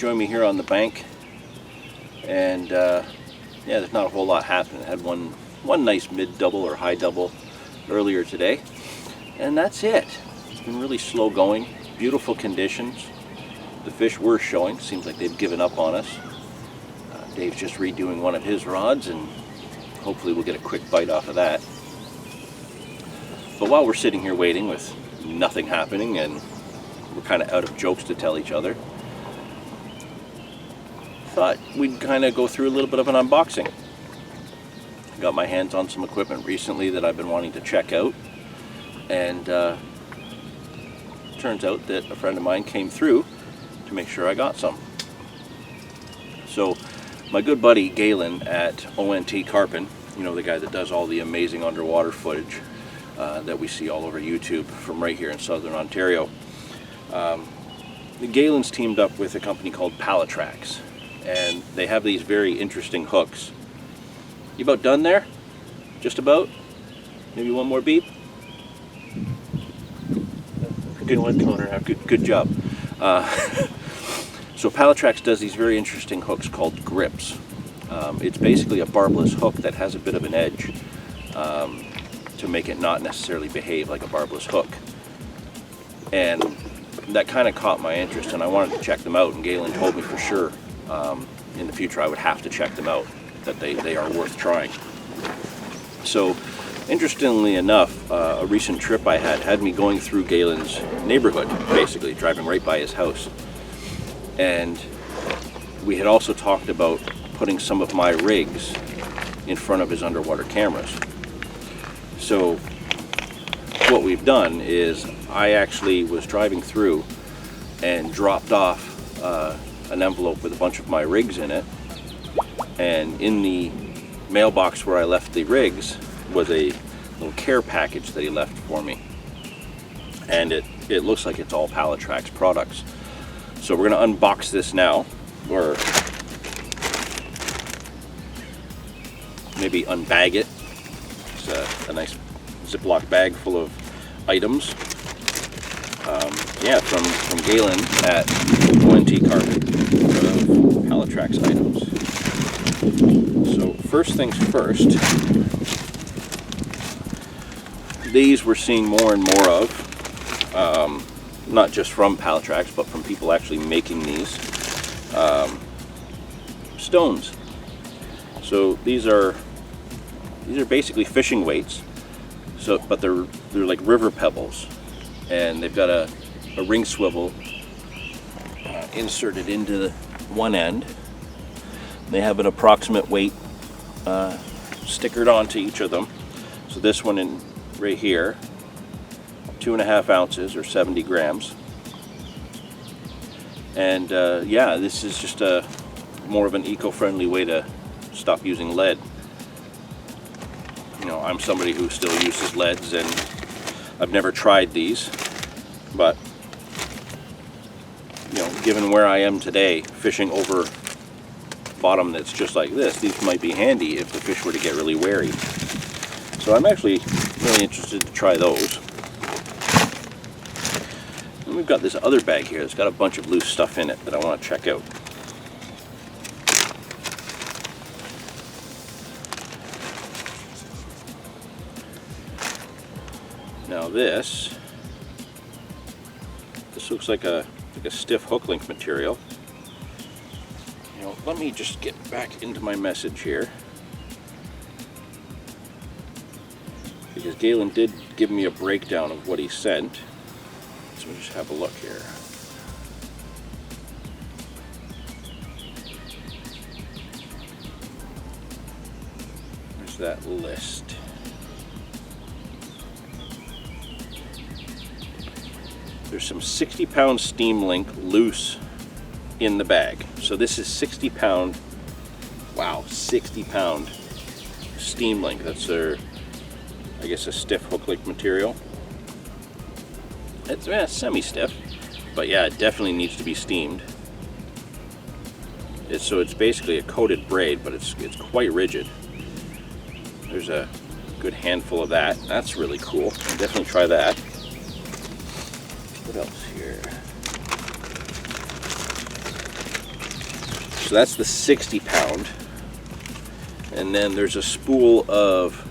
join me here on the bank, and yeah, there's not a whole lot happening. I had one nice mid double or high double earlier today, and that's it. It's been really slow going, beautiful conditions. The fish were showing, seems like they've given up on us. Dave's just redoing one of his rods, and hopefully we'll get a quick bite off of that. But while we're sitting here waiting with nothing happening, and we're kind of out of jokes to tell each other, thought we'd kind of go through a little bit of an unboxing. Got my hands on some equipment recently that I've been wanting to check out, and turns out that a friend of mine came through to make sure I got some. So my good buddy Galen at ONTCarpin, you know, the guy that does all the amazing underwater footage that we see all over YouTube from right here in southern Ontario, Galen's teamed up with a company called Pallatrax, and they have these very interesting hooks. You about done there? Just about? Maybe one more beep? Good job. So Pallatrax does these very interesting hooks called grips. It's basically a barbless hook that has a bit of an edge to make it not necessarily behave like a barbless hook. And that kind of caught my interest, and I wanted to check them out, and Galen told me for sure in the future I would have to check them out, that they are worth trying. So interestingly enough, a recent trip I had me going through Galen's neighborhood, basically driving right by his house. And we had also talked about putting some of my rigs in front of his underwater cameras. So what we've done is I actually was driving through and dropped off an envelope with a bunch of my rigs in it, and in the mailbox where I left the rigs was a little care package that he left for me, and it looks like it's all Pallatrax products. So we're going to unbox this now, or maybe unbag it. It's a nice Ziploc bag full of items. Yeah, from Galen at ONTCarpin, Pallatrax items. So first things first, these we're seeing more and more of, not just from Pallatrax, but from people actually making these stones. So these are basically fishing weights. So, but they're like river pebbles, and they've got a ring swivel inserted into the one end. They have an approximate weight stickered onto each of them. So this one in right here, 2.5 ounces or 70 grams. And yeah, this is just a more of an eco-friendly way to stop using lead. You know, I'm somebody who still uses leads, and I've never tried these, but you know, given where I am today, fishing over bottom that's just like this, these might be handy if the fish were to get really wary. So I'm actually really interested to try those. And we've got this other bag here that's got a bunch of loose stuff in it that I want to check out. Now this looks like a stiff hook link material. You know, let me just get back into my message here, because Galen did give me a breakdown of what he sent. So we'll just have a look here. There's that list. There's some 60-pound steam link loose in the bag. So this is 60-pound, wow, 60-pound steam link. That's I guess a stiff hook link material. It's semi-stiff, but yeah, it definitely needs to be steamed. So it's basically a coated braid, but it's quite rigid. There's a good handful of that. That's really cool. I'll definitely try that. What else here? So that's the 60 pound. And then there's a spool of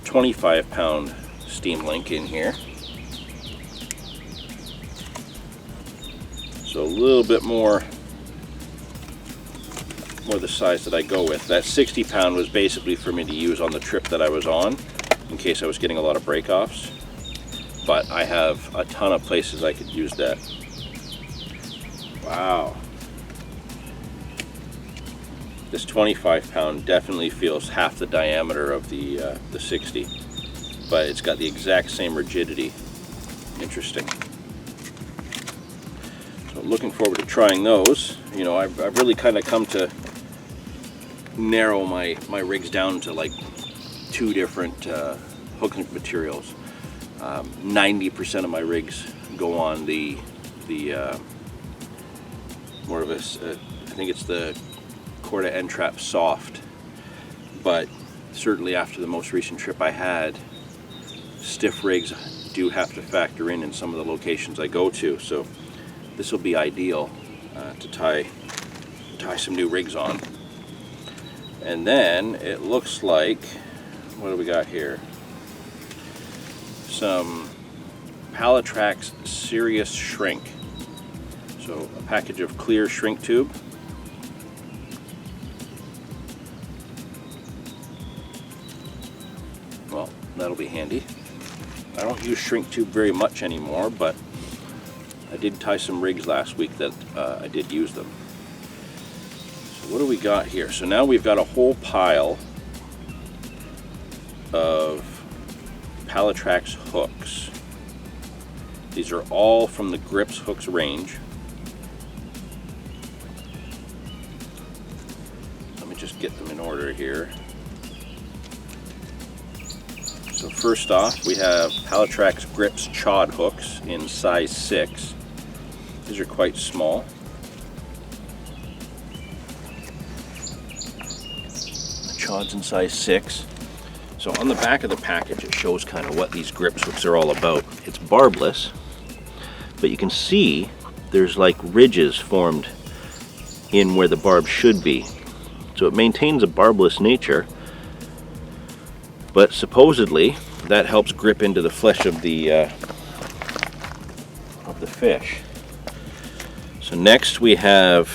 25 pound Steam Link in here. So a little bit more the size that I go with. That 60 pound was basically for me to use on the trip that I was on, in case I was getting a lot of break-offs. But I have a ton of places I could use that. Wow. This 25 pound definitely feels half the diameter of the 60, but it's got the exact same rigidity. Interesting. So looking forward to trying those. You know, I've really kind of come to narrow my rigs down to like 2 different hook materials. 90% of my rigs go on the more of a, I think it's the Corda N-Trap soft, but certainly after the most recent trip I had, stiff rigs do have to factor in some of the locations I go to. So this will be ideal to tie some new rigs on. And then it looks like, what do we got here? Some Pallatrax Serious Shrink. So a package of clear shrink tube. Well, that'll be handy. I don't use shrink tube very much anymore, but I did tie some rigs last week that I did use them. So what do we got here? So now we've got a whole pile of Pallatrax hooks. These are all from the Grips Hooks range. Let me just get them in order here. So first off, we have Pallatrax Grips Chod hooks in size 6. These are quite small. Chods in size 6. So on the back of the package, it shows kind of what these Grips hooks are all about. It's barbless, but you can see there's like ridges formed in where the barb should be. So it maintains a barbless nature, but supposedly that helps grip into the flesh of the fish. So next we have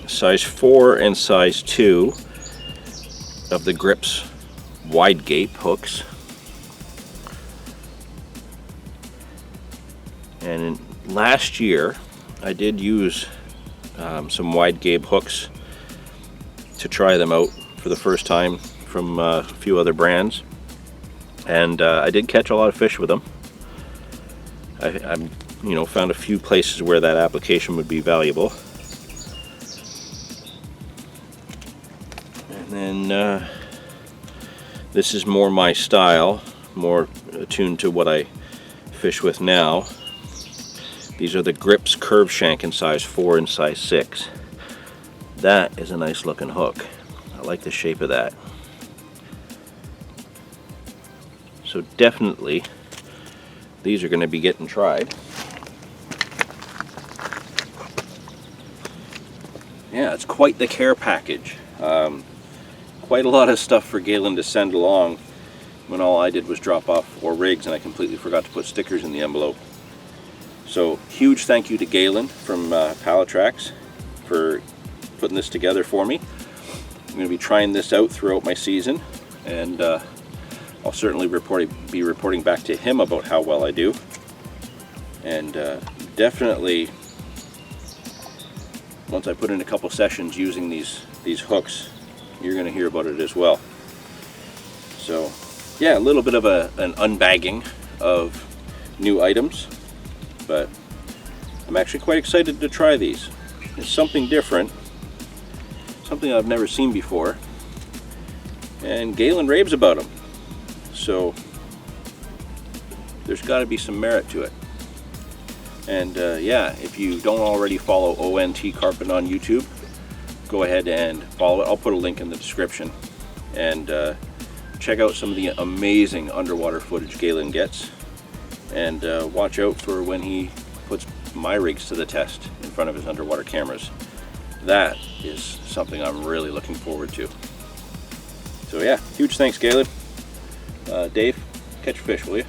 size 4 and size 2 of the Grips wide gape hooks. And last year I did use some wide gape hooks to try them out for the first time from a few other brands, and I did catch a lot of fish with them. I found a few places where that application would be valuable. And then this is more my style, more attuned to what I fish with now. These are the Grips Curve Shank in size 4 and size 6. That is a nice looking hook. I like the shape of that. So definitely these are going to be getting tried. Yeah, it's quite the care package. Quite a lot of stuff for Galen to send along when all I did was drop off 4 rigs and I completely forgot to put stickers in the envelope. So huge thank you to Galen from Pallatrax for putting this together for me. I'm going to be trying this out throughout my season, and I'll certainly be reporting back to him about how well I do. And definitely, once I put in a couple sessions using these hooks, you're going to hear about it as well. So yeah, a little bit of an unbagging of new items, but I'm actually quite excited to try these. It's something different, something I've never seen before, and Galen raves about them. So there's got to be some merit to it. And yeah, if you don't already follow ONTCarpin on YouTube, go ahead and follow it. I'll put a link in the description. And check out some of the amazing underwater footage Galen gets. And watch out for when he puts my rigs to the test in front of his underwater cameras. That is something I'm really looking forward to. So yeah, huge thanks, Galen. Dave, catch a fish, will you?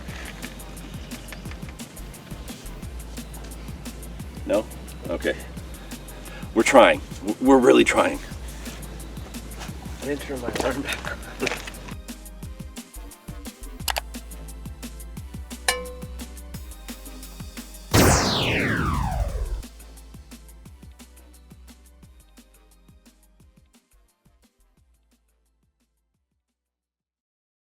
No? Okay. We're trying. We're really trying. I didn't turn my alarm back on.